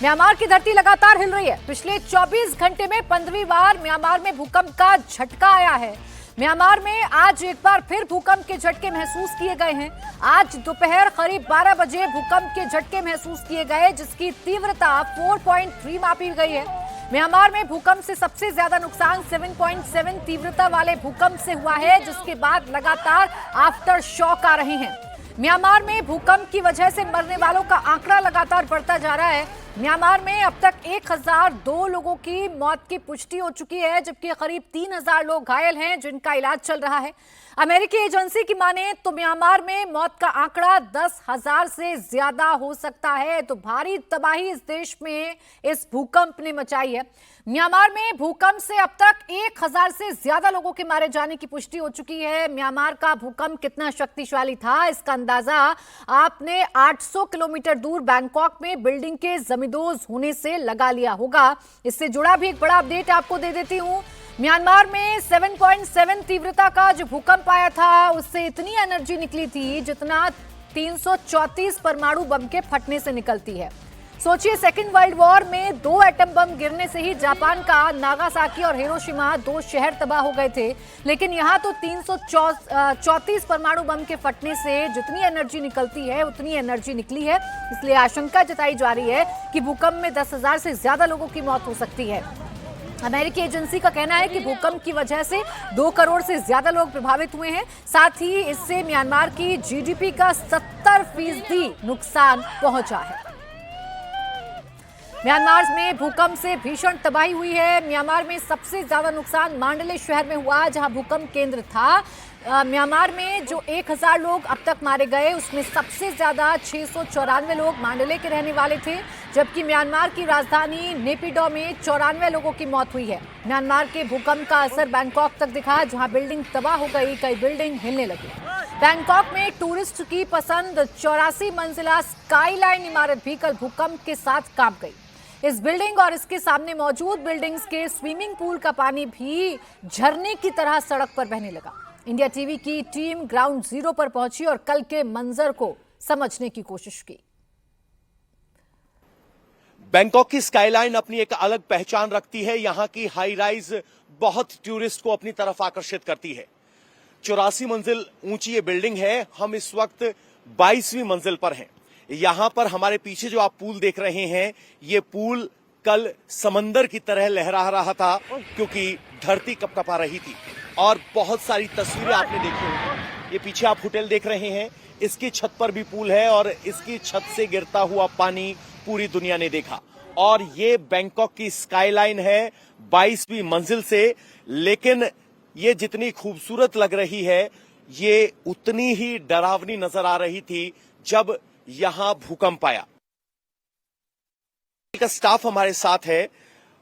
Myanmar की धरती लगातार हिल रही है। पिछले 24 घंटे में 15वीं बार म्यांमार में भूकंप का झटका आया है। म्यांमार में आज एक बार फिर भूकंप के झटके महसूस किए गए हैं। आज दोपहर करीब 12 बजे भूकंप के झटके महसूस किए गए, जिसकी तीव्रता 4.3 मापी गई है। म्यांमार में भूकंप से सबसे ज्यादा नुकसान 7.7 तीव्रता वाले भूकंप से हुआ है, जिसके बाद लगातार आफ्टर शॉक आ रहे हैं। म्यांमार में भूकंप की वजह से मरने वालों का आंकड़ा लगातार बढ़ता जा रहा है। म्यांमार में अब तक 1002 लोगों की मौत की पुष्टि हो चुकी है, जबकि करीब 3000 लोग घायल हैं, जिनका इलाज चल रहा है। अमेरिकी एजेंसी की माने तो म्यांमार में मौत का आंकड़ा 10,000 से ज्यादा हो सकता है। तो भारी तबाही इस देश में इस भूकंप ने मचाई है। म्यांमार में भूकंप से अब तक 1000 से ज्यादा लोगों के मारे जाने की पुष्टि हो चुकी है। म्यांमार का भूकंप कितना शक्तिशाली था, इसका अंदाजा आपने 800 किलोमीटर दूर बैंकॉक में बिल्डिंग के जमींदोज होने से लगा लिया होगा। इससे जुड़ा भी एक बड़ा अपडेट आपको दे देती हूं। म्यांमार में 7.7 तीव्रता का जो भूकंप आया था, उससे इतनी एनर्जी निकली थी जितना 334 परमाणु बम के फटने से निकलती है। सोचिए, सेकेंड वर्ल्ड वॉर में 2 एटम बम गिरने से ही जापान का नागासाकी और हिरोशिमा 2 शहर तबाह हो गए थे, लेकिन यहाँ तो 334 परमाणु बम के फटने से जितनी एनर्जी निकलती है उतनी एनर्जी निकली है। इसलिए आशंका जताई जा रही है कि भूकंप में 10,000 से ज्यादा लोगों की मौत हो सकती है। अमेरिकी एजेंसी का कहना है कि भूकंप की वजह से 2 करोड़ से ज्यादा लोग प्रभावित हुए हैं। साथ ही इससे म्यांमार की जीडीपी का 70% नुकसान पहुंचा है। म्यांमार में भूकंप से भीषण तबाही हुई है। म्यांमार में सबसे ज्यादा नुकसान मांडले शहर में हुआ, जहां भूकंप केंद्र था। म्यांमार में जो 1000 लोग अब तक मारे गए, उसमें सबसे ज्यादा 694 लोग मांडले के रहने वाले थे, जबकि म्यांमार की राजधानी नेपिडो में 94 लोगों की मौत हुई है। म्यांमार के भूकंप का असर बैंकॉक तक दिखा, जहां बिल्डिंग तबाह हो गई, कई बिल्डिंग हिलने लगी। बैंकॉक में टूरिस्ट की पसंद 84 मंजिला स्काईलाइन इमारत भी कल भूकंप के साथ कांप गई। इस बिल्डिंग और इसके सामने मौजूद बिल्डिंग्स के स्विमिंग पूल का पानी भी झरने की तरह सड़क पर बहने लगा। इंडिया टीवी की टीम ग्राउंड जीरो पर पहुंची और कल के मंजर को समझने की कोशिश की। बैंकॉक की स्काईलाइन अपनी एक अलग पहचान रखती है। यहां की हाई राइज बहुत टूरिस्ट को अपनी तरफ आकर्षित करती है। 84 मंजिल ऊंची ये बिल्डिंग है। हम इस वक्त 22वीं मंजिल पर हैं। यहां पर हमारे पीछे जो आप पूल देख रहे हैं, ये पूल कल समंदर की तरह लहरा रहा था, क्योंकि धरती कपकपा रही थी। और बहुत सारी तस्वीरें आपने देखी होंगी। ये पीछे आप होटल देख रहे हैं, इसकी छत पर भी पूल है और इसकी छत से गिरता हुआ पानी पूरी दुनिया ने देखा। और ये बैंकॉक की स्काईलाइन है 22वीं मंजिल से। लेकिन ये जितनी खूबसूरत लग रही है, ये उतनी ही डरावनी नजर आ रही थी जब यहां भूकंप आया। का स्टाफ हमारे साथ है,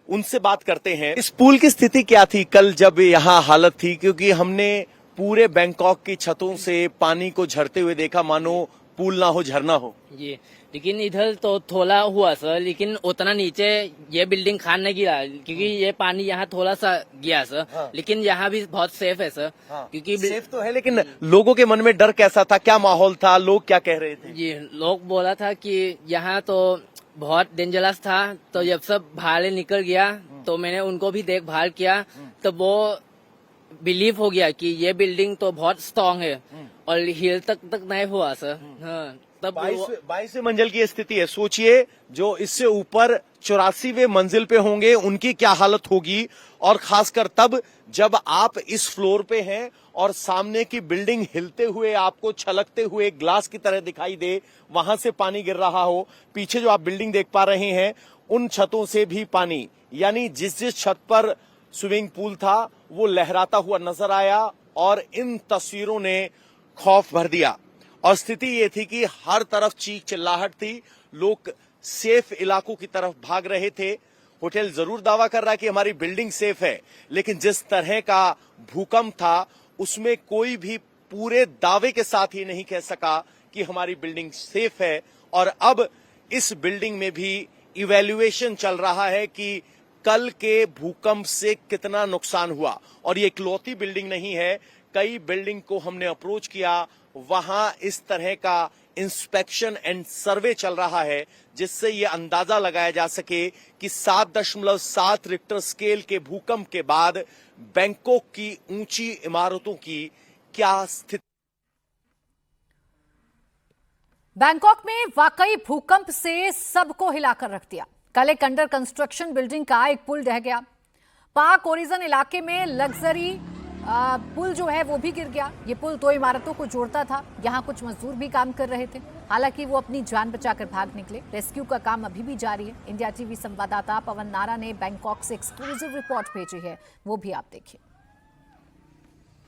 उनसे बात करते हैं। इस पुल की स्थिति क्या थी कल जब यहां हालत थी? क्योंकि हमने पूरे बैंकॉक की छतों से पानी को झरते हुए देखा, मानो पुल ना हो, झरना हो। ये लेकिन इधर तो थोड़ा हुआ सर, लेकिन उतना नीचे ये बिल्डिंग खान नहीं गिरा, क्योंकि ये पानी यहाँ थोड़ा सा गया सर। हाँ। लेकिन यहाँ भी बहुत सेफ है सर। हाँ। क्योंकि सेफ तो है, लेकिन लोगों के मन में डर कैसा था? क्या माहौल था? लोग क्या कह रहे थे? ये लोग बोला था कि यहाँ तो बहुत डेंजरस था। तो जब सब बाहर निकल गया तो मैंने उनको भी देखभाल किया, तो वो बिलीव हो गया कि ये बिल्डिंग तो बहुत स्ट्रांग है और हिल तक नहीं हुआ सर। हाँ, तब 22वें मंजिल की स्थिति है। सोचिए, जो इससे ऊपर 84वें मंजिल पे होंगे, उनकी क्या हालत होगी। और खासकर तब जब आप इस फ्लोर पे हैं और सामने की बिल्डिंग हिलते हुए आपको छलकते हुए ग्लास की तरह दिखाई दे, वहां से पानी गिर रहा हो। पीछे जो आप बिल्डिंग देख पा रहे हैं, उन छतों से भी पानी, यानी जिस छत पर स्विमिंग पूल था, वो लहराता हुआ नजर आया। और इन तस्वीरों ने खौफ भर दिया। और स्थिति ये थी कि हर तरफ चीख चिल्लाहट थी, लोग सेफ इलाकों की तरफ भाग रहे थे। होटल जरूर दावा कर रहा है कि हमारी बिल्डिंग सेफ है, लेकिन जिस तरह का भूकंप था, उसमें कोई भी पूरे दावे के साथ ही नहीं कह सका कि हमारी बिल्डिंग सेफ है। और अब इस बिल्डिंग में भी इवैल्यूएशन चल रहा है कि कल के भूकंप से कितना नुकसान हुआ। और ये इकलौती बिल्डिंग नहीं है, कई बिल्डिंग को हमने अप्रोच किया, वहां इस तरह का इंस्पेक्शन एंड सर्वे चल रहा है, जिससे यह अंदाजा लगाया जा सके कि 7.7 रिक्टर स्केल के भूकंप के बाद बैंकॉक की ऊंची इमारतों की क्या स्थिति। बैंकॉक में वाकई भूकंप से सबको हिलाकर रख दिया। कल एक अंडर कंस्ट्रक्शन बिल्डिंग का एक पुल ढह गया। पाक ओरिजन इलाके में लग्जरी पुल जो है वो भी गिर गया। ये पुल 2 इमारतों को जोड़ता था। यहाँ कुछ मजदूर भी काम कर रहे थे, हालांकि वो अपनी जान बचाकर भाग निकले। रेस्क्यू का काम अभी भी जारी है। इंडिया टीवी संवाददाता पवन नारा ने बैंकॉक से एक्सक्लूसिव रिपोर्ट भेजी है, वो भी आप देखिए।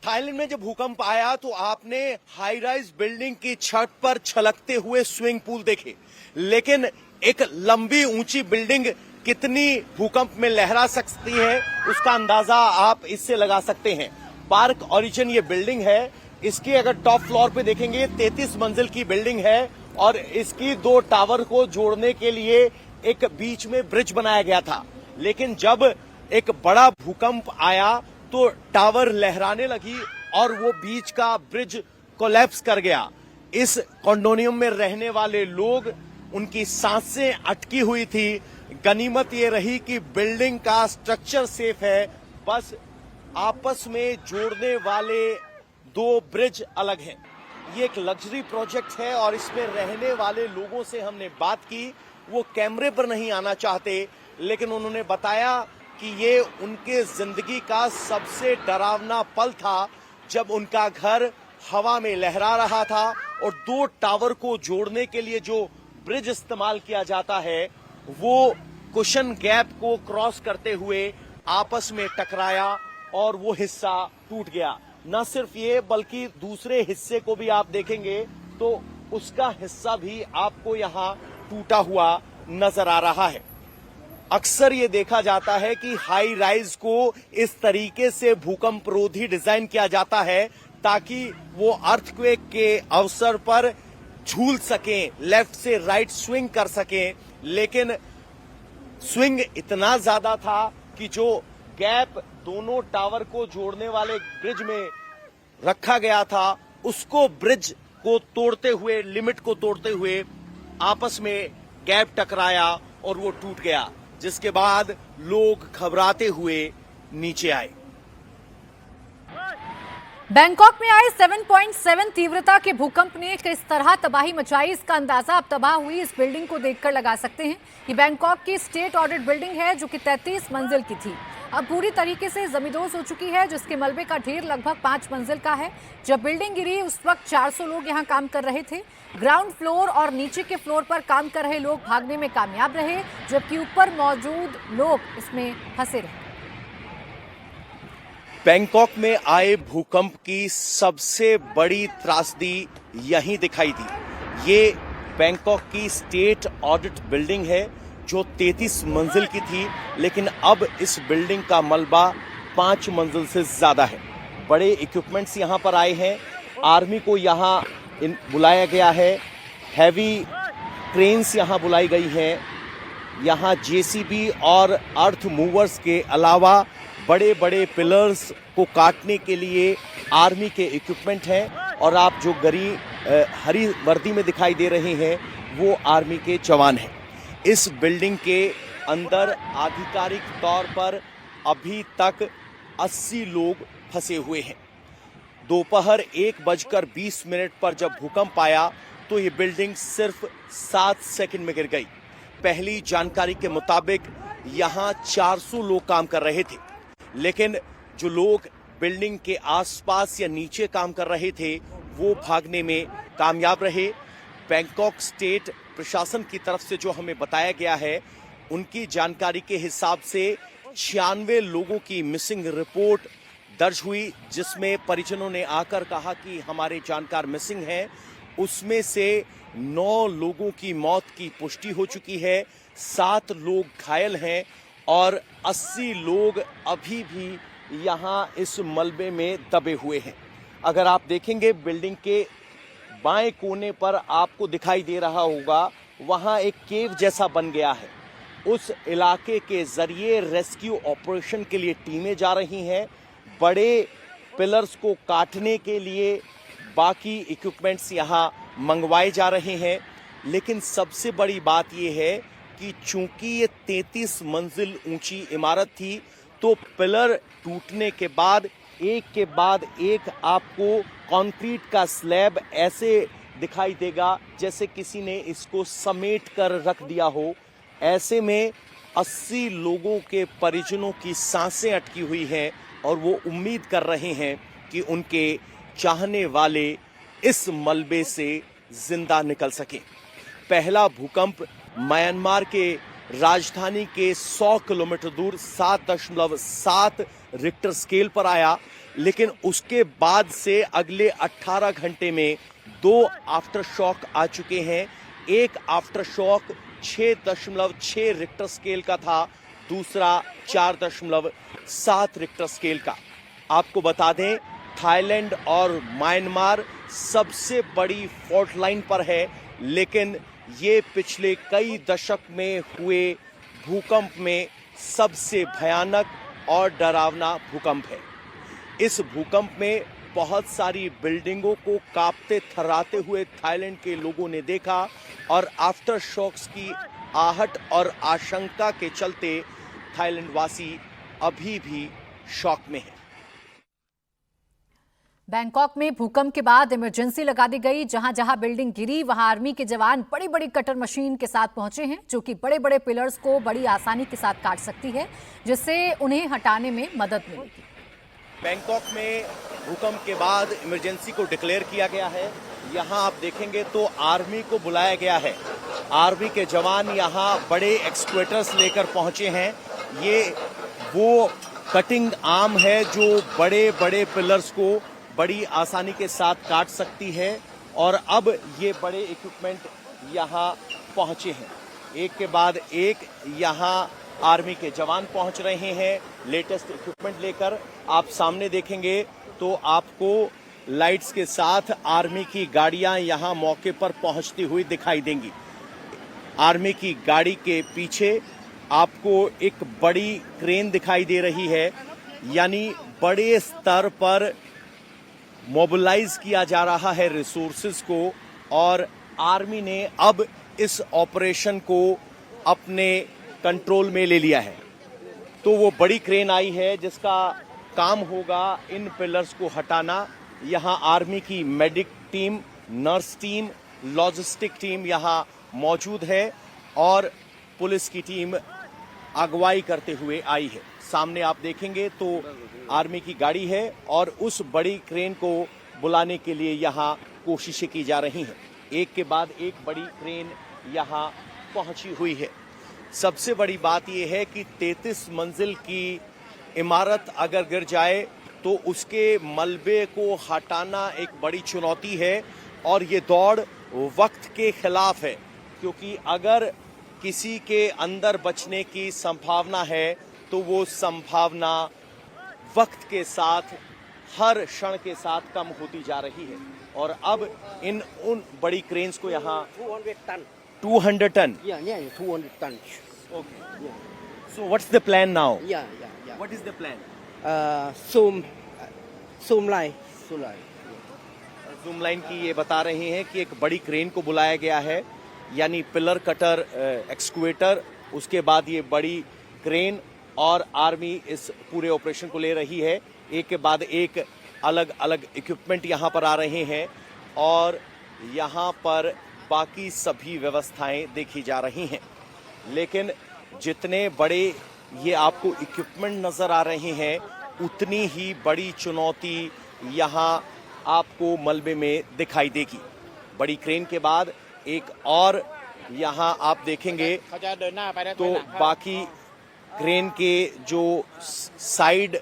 थाईलैंड में जब भूकंप आया तो आपने हाई राइज बिल्डिंग की छत पर छलकते हुए स्विमिंग पूल देखे, लेकिन एक लंबी ऊंची बिल्डिंग कितनी भूकंप में लहरा सकती है उसका अंदाजा आप इससे लगा सकते हैं। पार्क ओरिजिन ये बिल्डिंग है। इसके अगर टॉप फ्लोर पे देखेंगे 33 मंजिल की बिल्डिंग है और इसकी 2 टावर को जोड़ने के लिए एक बीच में ब्रिज बनाया गया था, लेकिन जब एक बड़ा भूकंप आया तो टावर लहराने लगी और वो बीच का ब्रिज कोलैप्स कर गया। इस कॉन्डोनियम में रहने वाले लोग, उनकी सांसें अटकी हुई थी। गनीमत ये रही कि बिल्डिंग का स्ट्रक्चर सेफ है, बस आपस में जोड़ने वाले 2 ब्रिज अलग हैं। ये एक लग्जरी प्रोजेक्ट है और इसमें रहने वाले लोगों से हमने बात की। वो कैमरे पर नहीं आना चाहते, लेकिन उन्होंने बताया कि ये उनके जिंदगी का सबसे डरावना पल था जब उनका घर हवा में लहरा रहा था और 2 टावर को जोड़ने के लिए जो ब्रिज इस्तेमाल किया जाता है वो कुशन गैप को क्रॉस करते हुए आपस में टकराया और वो हिस्सा टूट गया। न सिर्फ ये बल्कि दूसरे हिस्से को भी आप देखेंगे तो उसका हिस्सा भी आपको यहाँ टूटा हुआ नजर आ रहा है। अक्सर ये देखा जाता है कि हाई राइज को इस तरीके से भूकंप रोधी डिजाइन किया जाता है ताकि वो अर्थक्वेक के अवसर पर झूल सकें, लेफ्ट से राइट स्विंग कर सकें, लेकिन स्विंग इतना ज्यादा था कि जो गैप दोनों टावर को जोड़ने वाले ब्रिज में रखा गया था उसको ब्रिज को तोड़ते हुए, लिमिट को तोड़ते हुए आपस में गैप टकराया और वो टूट गया, जिसके बाद लोग घबराते हुए नीचे आए। बैंकॉक में आए 7.7 तीव्रता के भूकंप ने किस तरह तबाही मचाई, इसका अंदाजा अब तबाह हुई इस बिल्डिंग को देखकर लगा सकते हैं। ये बैंकॉक की स्टेट ऑडिट बिल्डिंग है जो कि 33 मंजिल की थी। अब पूरी तरीके से जमींदोज हो चुकी है, जिसके मलबे का ढेर लगभग 5 मंजिल का है। जब बिल्डिंग गिरी उस वक्त 400 लोग यहाँ काम कर रहे थे। ग्राउंड फ्लोर और नीचे के फ्लोर पर काम कर रहे लोग भागने में कामयाब रहे, जबकि ऊपर मौजूद लोग इसमें फंसे रहे। बैंकॉक में आए भूकंप की सबसे बड़ी त्रासदी यहीं दिखाई दी। ये बैंकॉक की स्टेट ऑडिट बिल्डिंग है जो 33 मंजिल की थी, लेकिन अब इस बिल्डिंग का मलबा 5 मंजिल से ज्यादा है। बड़े इक्विपमेंट्स यहाँ पर आए हैं। आर्मी को यहाँ बुलाया गया है, हैवी क्रेन्स यहाँ बुलाई गई हैं। यहाँ जेसीबी और अर्थ मूवर्स के अलावा बड़े बड़े पिलर्स को काटने के लिए आर्मी के इक्विपमेंट हैं और आप जो हरी वर्दी में दिखाई दे रहे हैं वो आर्मी के जवान हैं। इस बिल्डिंग के अंदर आधिकारिक तौर पर अभी तक 80 लोग फंसे हुए हैं। दोपहर 1:20 पर जब भूकंप आया तो ये बिल्डिंग सिर्फ 7 सेकंड में गिर गई। पहली जानकारी के मुताबिक यहाँ 400 लोग काम कर रहे थे, लेकिन जो लोग बिल्डिंग के आसपास या नीचे काम कर रहे थे वो भागने में कामयाब रहे। बैंकॉक स्टेट प्रशासन की तरफ से जो हमें बताया गया है, उनकी जानकारी के हिसाब से 96 लोगों की मिसिंग रिपोर्ट दर्ज हुई, जिसमें परिजनों ने आकर कहा कि हमारे जानकार मिसिंग हैं। उसमें से 9 लोगों की मौत की पुष्टि हो चुकी है, 7 लोग घायल हैं और 80 लोग अभी भी यहाँ इस मलबे में दबे हुए हैं। अगर आप देखेंगे बिल्डिंग के बाएं कोने पर आपको दिखाई दे रहा होगा, वहाँ एक केव जैसा बन गया है। उस इलाके के जरिए रेस्क्यू ऑपरेशन के लिए टीमें जा रही हैं। बड़े पिलर्स को काटने के लिए बाकी इक्विपमेंट्स यहाँ मंगवाए जा रहे हैं। लेकिन सबसे बड़ी बात यह है कि चूंकि ये 33 मंजिल ऊंची इमारत थी, तो पिलर टूटने के बाद एक आपको कंक्रीट का स्लैब ऐसे दिखाई देगा जैसे किसी ने इसको समेट कर रख दिया हो। ऐसे में 80 लोगों के परिजनों की सांसें अटकी हुई हैं और वो उम्मीद कर रहे हैं कि उनके चाहने वाले इस मलबे से जिंदा निकल सकें। पहला भूकंप म्यांमार के राजधानी के 100 किलोमीटर दूर 7.7 रिक्टर स्केल पर आया, लेकिन उसके बाद से अगले 18 घंटे में 2 आफ्टर शॉक आ चुके हैं। एक आफ्टर शॉक 6.6 रिक्टर स्केल का था, दूसरा 4.7 रिक्टर स्केल का। आपको बता दें, थाईलैंड और म्यांमार सबसे बड़ी फॉल्ट लाइन पर है, लेकिन ये पिछले कई दशक में हुए भूकंप में सबसे भयानक और डरावना भूकंप है। इस भूकंप में बहुत सारी बिल्डिंगों को कांपते थर्राते हुए थाईलैंड के लोगों ने देखा और आफ्टर शॉक्स की आहट और आशंका के चलते थाईलैंड वासी अभी भी शॉक में हैं। बैंकॉक में भूकंप के बाद इमरजेंसी लगा दी गई। जहां जहां बिल्डिंग गिरी वहां आर्मी के जवान बड़ी बड़ी कटर मशीन के साथ पहुंचे हैं, जो कि बड़े बड़े पिलर्स को बड़ी आसानी के साथ काट सकती है, जिससे उन्हें हटाने में मदद मिलेगी। बैंकॉक में भूकंप के बाद इमरजेंसी को डिक्लेयर किया गया है। यहाँ आप देखेंगे तो आर्मी को बुलाया गया है। आर्मी के जवान यहाँ बड़े एक्सक्वेटर्स लेकर पहुंचे हैं। ये वो कटिंग आर्म है जो बड़े बड़े पिलर्स को बड़ी आसानी के साथ काट सकती है, और अब ये बड़े इक्विपमेंट यहाँ पहुंचे हैं। एक के बाद एक यहाँ आर्मी के जवान पहुंच रहे हैं लेटेस्ट इक्विपमेंट लेकर। आप सामने देखेंगे तो आपको लाइट्स के साथ आर्मी की गाड़ियां यहाँ मौके पर पहुंचती हुई दिखाई देंगी। आर्मी की गाड़ी के पीछे आपको एक बड़ी क्रेन दिखाई दे रही है, यानी बड़े स्तर पर मोबिलाइज किया जा रहा है रिसोर्सेज को, और आर्मी ने अब इस ऑपरेशन को अपने कंट्रोल में ले लिया है। तो वो बड़ी क्रेन आई है जिसका काम होगा इन पिलर्स को हटाना। यहाँ आर्मी की medic team, nurse team, logistic team यहाँ मौजूद है और पुलिस की टीम अगुवाई करते हुए आई है। सामने आप देखेंगे तो आर्मी की गाड़ी है और उस बड़ी क्रेन को बुलाने के लिए यहाँ कोशिशें की जा रही हैं। एक के बाद एक बड़ी क्रेन यहाँ पहुंची हुई है। सबसे बड़ी बात यह है कि 33 मंजिल की इमारत अगर गिर जाए तो उसके मलबे को हटाना एक बड़ी चुनौती है, और ये दौड़ वक्त के खिलाफ है, क्योंकि अगर किसी के अंदर बचने की संभावना है तो वो संभावना वक्त के साथ, हर क्षण के साथ कम होती जा रही है। और अब उन बड़ी क्रेन्स को यहाँ 200 ton. Yeah, 200 tons. Okay. Yeah. So what's the plan now? Yeah. What is the plan? Zoom line. Zoom line की ये बता रहे हैं कि एक बड़ी क्रेन को बुलाया गया है, यानी पिलर कटर, एक्सक्वेटर, उसके बाद ये बड़ी क्रेन, और आर्मी इस पूरे ऑपरेशन को ले रही है। एक के बाद एक अलग अलग इक्विपमेंट यहाँ पर आ रहे हैं और यहाँ पर बाकी सभी व्यवस्थाएं देखी जा रही हैं। लेकिन जितने बड़े ये आपको इक्विपमेंट नजर आ रहे हैं, उतनी ही बड़ी चुनौती यहाँ आपको मलबे में दिखाई देगी। बड़ी क्रेन के बाद एक और यहाँ आप देखेंगे तो बाकी क्रेन के जो साइड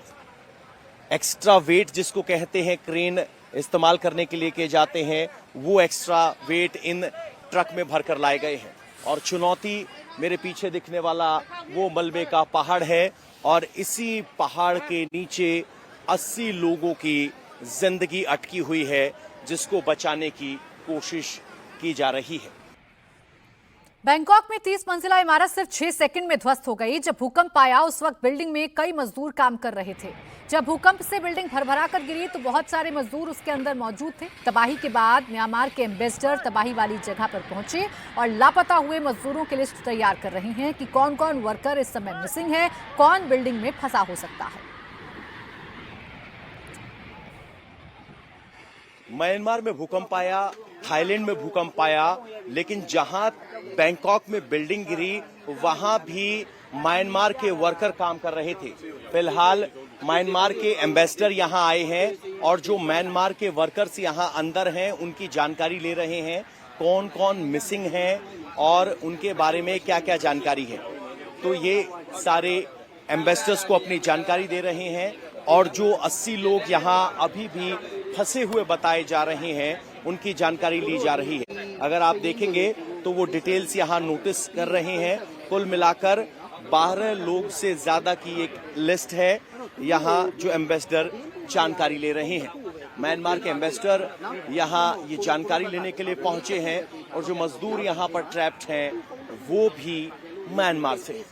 एक्स्ट्रा वेट जिसको कहते हैं, क्रेन इस्तेमाल करने के लिए किए जाते हैं, वो एक्स्ट्रा वेट इन ट्रक में भरकर लाए गए हैं। और चुनौती मेरे पीछे दिखने वाला वो मलबे का पहाड़ है, और इसी पहाड़ के नीचे 80 लोगों की जिंदगी अटकी हुई है, जिसको बचाने की कोशिश की जा रही है। बैंकॉक में 30 मंजिला इमारत सिर्फ 6 सेकंड में ध्वस्त हो गई। जब भूकंप आया उस वक्त बिल्डिंग में कई मजदूर काम कर रहे थे। जब भूकंप से बिल्डिंग भरभरा कर गिरी तो बहुत सारे मजदूर उसके अंदर मौजूद थे। तबाही के बाद म्यांमार के एम्बेसडर तबाही वाली जगह पर पहुंचे और लापता हुए मजदूरों की लिस्ट तैयार कर रहे हैं कि कौन कौन वर्कर इस समय मिसिंग है, कौन बिल्डिंग में फंसा हो सकता है। म्यांमार में भूकंप आया, थाईलैंड में भूकंप आया, लेकिन जहां बैंकॉक में बिल्डिंग गिरी वहां भी म्यांमार के वर्कर काम कर रहे थे। फिलहाल म्यांमार के एम्बेसडर यहां आए हैं और जो म्यांमार के वर्कर्स यहां अंदर हैं उनकी जानकारी ले रहे हैं, कौन कौन मिसिंग हैं और उनके बारे में क्या क्या जानकारी है। तो ये सारे एम्बेसडर्स को अपनी जानकारी दे रहे हैं और जो 80 लोग यहां अभी भी फंसे हुए बताए जा रहे हैं उनकी जानकारी ली जा रही है। अगर आप देखेंगे तो वो डिटेल्स यहां नोटिस कर रहे हैं। कुल मिलाकर 12 लोग से ज्यादा की एक लिस्ट है यहां जो एम्बेसडर जानकारी ले रहे हैं। म्यांमार के एम्बेसडर यहां ये जानकारी लेने के लिए पहुंचे हैं और जो मजदूर यहां पर ट्रैप्ड हैं वो भी म्यांमार से हैं।